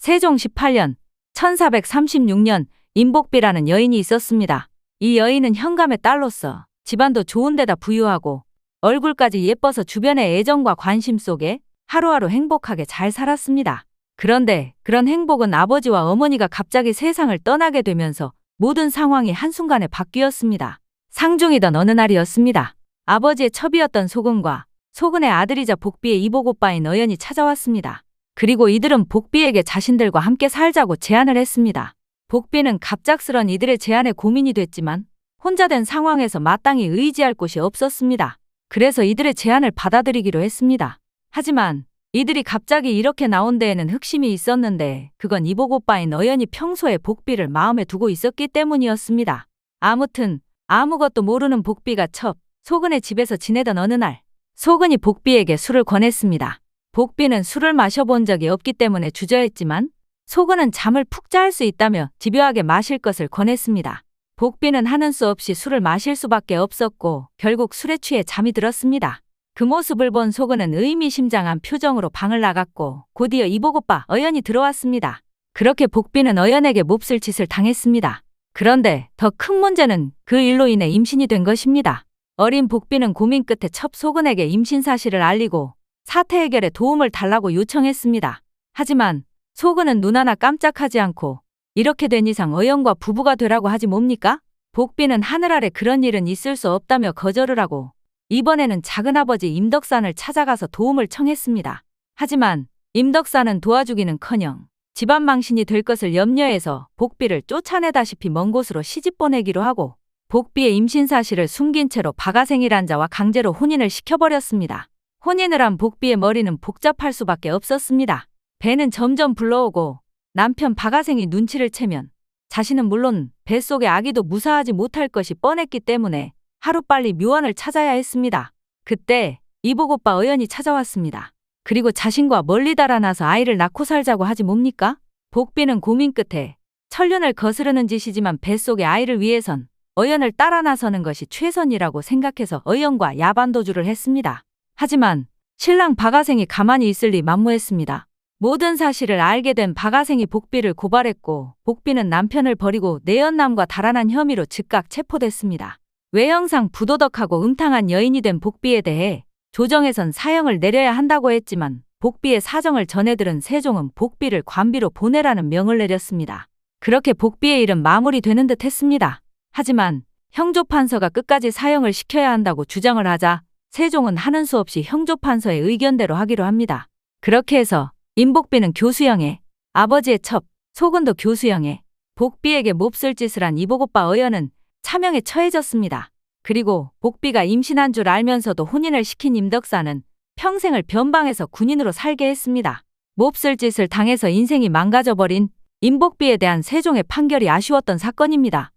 세종 18년 1436년 임복비라는 여인이 있었습니다. 이 여인은 현감의 딸로서 집안도 좋은 데다 부유하고 얼굴까지 예뻐서 주변의 애정과 관심 속에 하루하루 행복하게 잘 살았습니다. 그런데 그런 행복은 아버지와 어머니가 갑자기 세상을 떠나게 되면서 모든 상황이 한순간에 바뀌었습니다. 상중이던 어느 날이었습니다. 아버지의 첩이었던 소근과 소근의 아들이자 복비의 이복오빠인 어연이 찾아왔습니다. 그리고 이들은 복비에게 자신들과 함께 살자고 제안을 했습니다. 복비는 갑작스런 이들의 제안에 고민이 됐지만 혼자 된 상황에서 마땅히 의지할 곳이 없었습니다. 그래서 이들의 제안을 받아들이기로 했습니다. 하지만 이들이 갑자기 이렇게 나온 데에는 흑심이 있었는데 그건 이복오빠인 어연이 평소에 복비를 마음에 두고 있었기 때문이었습니다. 아무튼 아무것도 모르는 복비가 첩, 소근의 집에서 지내던 어느 날 소근이 복비에게 술을 권했습니다. 복비는 술을 마셔본 적이 없기 때문에 주저했지만 소근은 잠을 푹 잘 수 있다며 집요하게 마실 것을 권했습니다. 복비는 하는 수 없이 술을 마실 수밖에 없었고 결국 술에 취해 잠이 들었습니다. 그 모습을 본 소근은 의미심장한 표정으로 방을 나갔고 곧이어 이복오빠 어연이 들어왔습니다. 그렇게 복비는 어연에게 몹쓸 짓을 당했습니다. 그런데 더 큰 문제는 그 일로 인해 임신이 된 것입니다. 어린 복비는 고민 끝에 첩 소근에게 임신 사실을 알리고 사태 해결에 도움을 달라고 요청했습니다. 하지만 소근은 눈 하나 깜짝하지 않고 이렇게 된 이상 어연과 부부가 되라고 하지 뭡니까? 복비는 하늘 아래 그런 일은 있을 수 없다며 거절을 하고 이번에는 작은아버지 임덕산을 찾아가서 도움을 청했습니다. 하지만 임덕산은 도와주기는커녕 집안 망신이 될 것을 염려해서 복비를 쫓아내다시피 먼 곳으로 시집 보내기로 하고 복비의 임신 사실을 숨긴 채로 바가생이란 자와 강제로 혼인을 시켜버렸습니다. 혼인을 한 복비의 머리는 복잡할 수밖에 없었습니다. 배는 점점 불러오고 남편 바가생이 눈치를 채면 자신은 물론 뱃속의 아기도 무사하지 못할 것이 뻔했기 때문에 하루빨리 묘안을 찾아야 했습니다. 그때 이복오빠 어연이 찾아왔습니다. 그리고 자신과 멀리 달아나서 아이를 낳고 살자고 하지 뭡니까? 복비는 고민 끝에 천륜을 거스르는 짓이지만 뱃속의 아이를 위해선 어연을 따라 나서는 것이 최선이라고 생각해서 어연과 야반도주를 했습니다. 하지만 신랑 바가생이 가만히 있을 리 만무했습니다. 모든 사실을 알게 된 바가생이 복비를 고발했고 복비는 남편을 버리고 내연남과 달아난 혐의로 즉각 체포됐습니다. 외형상 부도덕하고 음탕한 여인이 된 복비에 대해 조정에선 사형을 내려야 한다고 했지만 복비의 사정을 전해들은 세종은 복비를 관비로 보내라는 명을 내렸습니다. 그렇게 복비의 일은 마무리되는 듯 했습니다. 하지만 형조판서가 끝까지 사형을 시켜야 한다고 주장을 하자 세종은 하는 수 없이 형조판서의 의견대로 하기로 합니다. 그렇게 해서 임복비는 교수형에, 아버지의 첩, 소근도 교수형에, 복비에게 몹쓸 짓을 한 이복오빠 어연은 차명에 처해졌습니다. 그리고 복비가 임신한 줄 알면서도 혼인을 시킨 임덕산은 평생을 변방에서 군인으로 살게 했습니다. 몹쓸 짓을 당해서 인생이 망가져버린 임복비에 대한 세종의 판결이 아쉬웠던 사건입니다.